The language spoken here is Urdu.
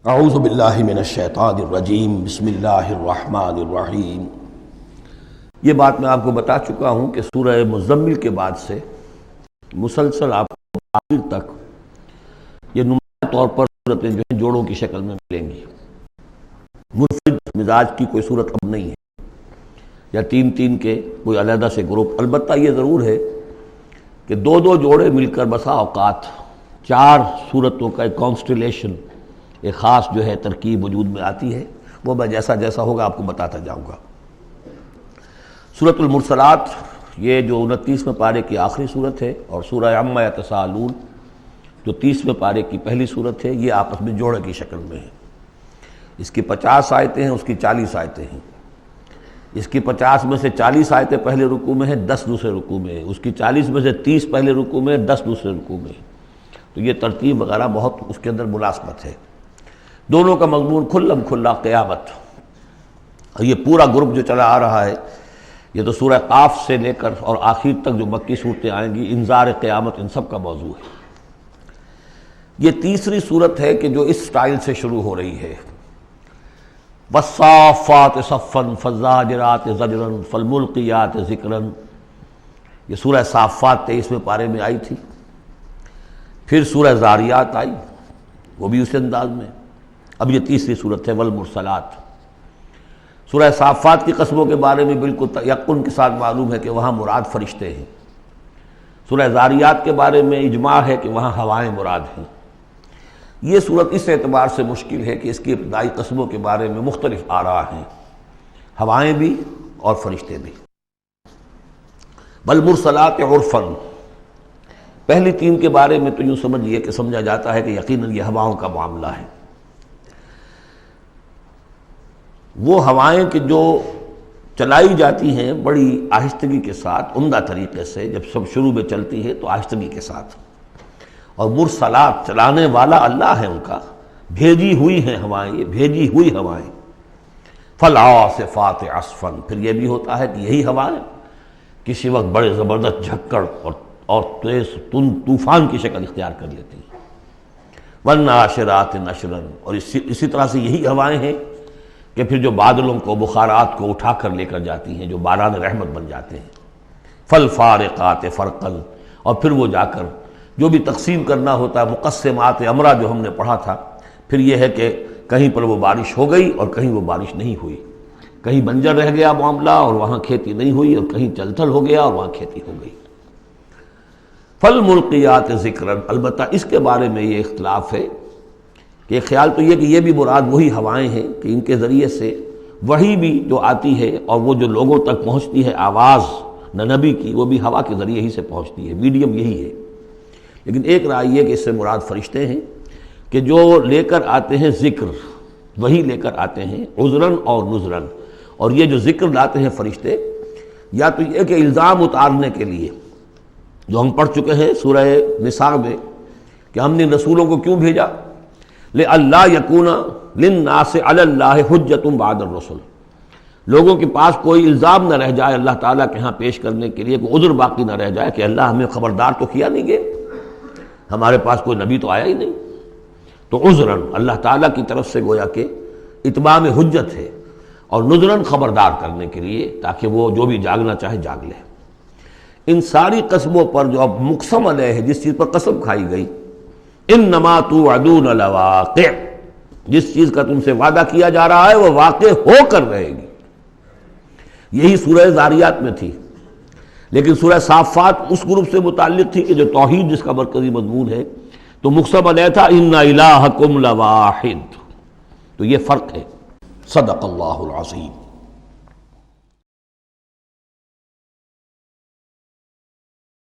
اعوذ باللہ من الشیطان الرجیم بسم اللہ الرحمن الرحیم۔ یہ بات میں آپ کو بتا چکا ہوں کہ سورہ مزمل کے بعد سے مسلسل آپ کو آخر تک یہ نمایاں طور پر صورتیں جو ہیں جوڑوں کی شکل میں ملیں گی۔ منفرد مزاج کی کوئی صورت اب نہیں ہے یا تین تین کے کوئی علیحدہ سے گروپ۔ البتہ یہ ضرور ہے کہ دو دو جوڑے مل کر بسا اوقات چار صورتوں کا ایک کانسٹیلیشن، ایک خاص جو ہے ترکیب وجود میں آتی ہے۔ وہ میں جیسا جیسا ہوگا آپ کو بتاتا جاؤں گا۔ سورۃ المرسلات یہ جو 29ویں پارے کی آخری صورت ہے، اور سورہ عما یتساءلون جو 30ویں پارے کی پہلی صورت ہے، یہ آپس میں جوڑے کی شکل میں ہے۔ اس کی 50 آیتیں ہیں، اس کی 40 آیتیں ہیں۔ اس کی 50 میں سے 40 آیتیں پہلے رکوع میں ہیں، 10 دوسرے رکوع میں ہیں۔ اس کی 40 میں سے 30 پہلے رکوع میں ہیں، 10 دوسرے رکوع میں ہیں۔ تو یہ ترتیب وغیرہ بہت اس کے اندر ملازمت ہے۔ دونوں کا مضمون کھلم کھلا قیامت، اور یہ پورا گروپ جو چلا آ رہا ہے یہ تو سورہ قاف سے لے کر اور آخر تک جو مکی صورتیں آئیں گی، انذار قیامت ان سب کا موضوع ہے۔ یہ تیسری صورت ہے کہ جو اس سٹائل سے شروع ہو رہی ہے، والصافات صفا فالزاجرات زجرا فالملقیات ذکرا۔ یہ سورہ صافات 23ویں پارے میں آئی تھی، پھر سورہ زاریات آئی، وہ بھی اسی انداز میں۔ اب یہ تیسری صورت ہے والمرسلات۔ سورہ صافات کی قسموں کے بارے میں بالکل یقین کے ساتھ معلوم ہے کہ وہاں مراد فرشتے ہیں۔ سورہ زاریات کے بارے میں اجماع ہے کہ وہاں ہوائیں مراد ہیں۔ یہ صورت اس اعتبار سے مشکل ہے کہ اس کی ابتدائی قسموں کے بارے میں مختلف آراء ہیں، ہوائیں بھی اور فرشتے بھی۔ والمرسلات عرفا، پہلی تین کے بارے میں تو یوں سمجھیے کہ سمجھا جاتا ہے کہ یقیناً یہ ہواؤں کا معاملہ ہے۔ وہ ہوائیں کہ جو چلائی جاتی ہیں بڑی آہستگی کے ساتھ، عمدہ طریقے سے، جب سب شروع میں چلتی ہے تو آہستگی کے ساتھ، اور مرسلات چلانے والا اللہ ہے ان کا، بھیجی ہوئی ہیں ہوائیں، یہ بھیجی ہوئی ہوائیں۔ فالعاصفات عصفا، پھر یہ بھی ہوتا ہے کہ یہی ہوائیں کسی وقت بڑے زبردست جھکڑ اور تیز طوفان کی شکل اختیار کر لیتی ہیں۔ والناشرات نشرا، اور اسی طرح سے یہی ہوائیں ہیں کہ پھر جو بادلوں کو، بخارات کو اٹھا کر لے کر جاتی ہیں، جو باران رحمت بن جاتے ہیں۔ فالفارقات فرقا، اور پھر وہ جا کر جو بھی تقسیم کرنا ہوتا ہے، مقسمات امرہ جو ہم نے پڑھا تھا، پھر یہ ہے کہ کہیں پر وہ بارش ہو گئی اور کہیں وہ بارش نہیں ہوئی، کہیں بنجر رہ گیا معاملہ اور وہاں کھیتی نہیں ہوئی، اور کہیں چل تھل ہو گیا اور وہاں کھیتی ہو گئی۔ فالملقیات ذکرا، البتہ اس کے بارے میں یہ اختلاف ہے کہ خیال تو یہ کہ یہ بھی مراد وہی ہوائیں ہیں کہ ان کے ذریعے سے وحی بھی جو آتی ہے اور وہ جو لوگوں تک پہنچتی ہے آواز نبی کی، وہ بھی ہوا کے ذریعے ہی سے پہنچتی ہے، میڈیم یہی ہے۔ لیکن ایک رائے یہ کہ اس سے مراد فرشتے ہیں کہ جو لے کر آتے ہیں ذکر، وہی لے کر آتے ہیں عذراً اور نذراً۔ اور یہ جو ذکر لاتے ہیں فرشتے، یا تو یہ کہ الزام اتارنے کے لیے، جو ہم پڑھ چکے ہیں سورہ نساء میں کہ ہم نے رسولوں کو کیوں بھیجا، لِأَلَّا يَكُونَ لِلنَّاسِ عَلَى اللَّهِ حُجَّةٌ بَعْدَ الرُّسُلِ، لوگوں کے پاس کوئی الزام نہ رہ جائے اللہ تعالیٰ کے ہاں پیش کرنے کے لیے، کوئی عذر باقی نہ رہ جائے کہ اللہ ہمیں خبردار تو کیا نہیں گئے، ہمارے پاس کوئی نبی تو آیا ہی نہیں۔ تو عذراً اللہ تعالیٰ کی طرف سے گویا کہ اتمام حجت ہے، اور نذراً خبردار کرنے کے لیے تاکہ وہ جو بھی جاگنا چاہے جاگ لے۔ ان ساری قسموں پر جو اب مقسم علیہ ہے، جس چیز پر قسم کھائی گئی، انما توعدون لواقع، جس چیز کا تم سے وعدہ کیا جا رہا ہے وہ واقع ہو کر رہے گی۔ یہی سورہ زاریات میں تھی، لیکن سورہ صافات اس گروپ سے متعلق تھی کہ جو توحید جس کا مرکزی مضمون ہے، تو مقسم علیہ تھا ان الہکم لواحد۔ تو یہ فرق ہے۔ صدق اللہ العظیم۔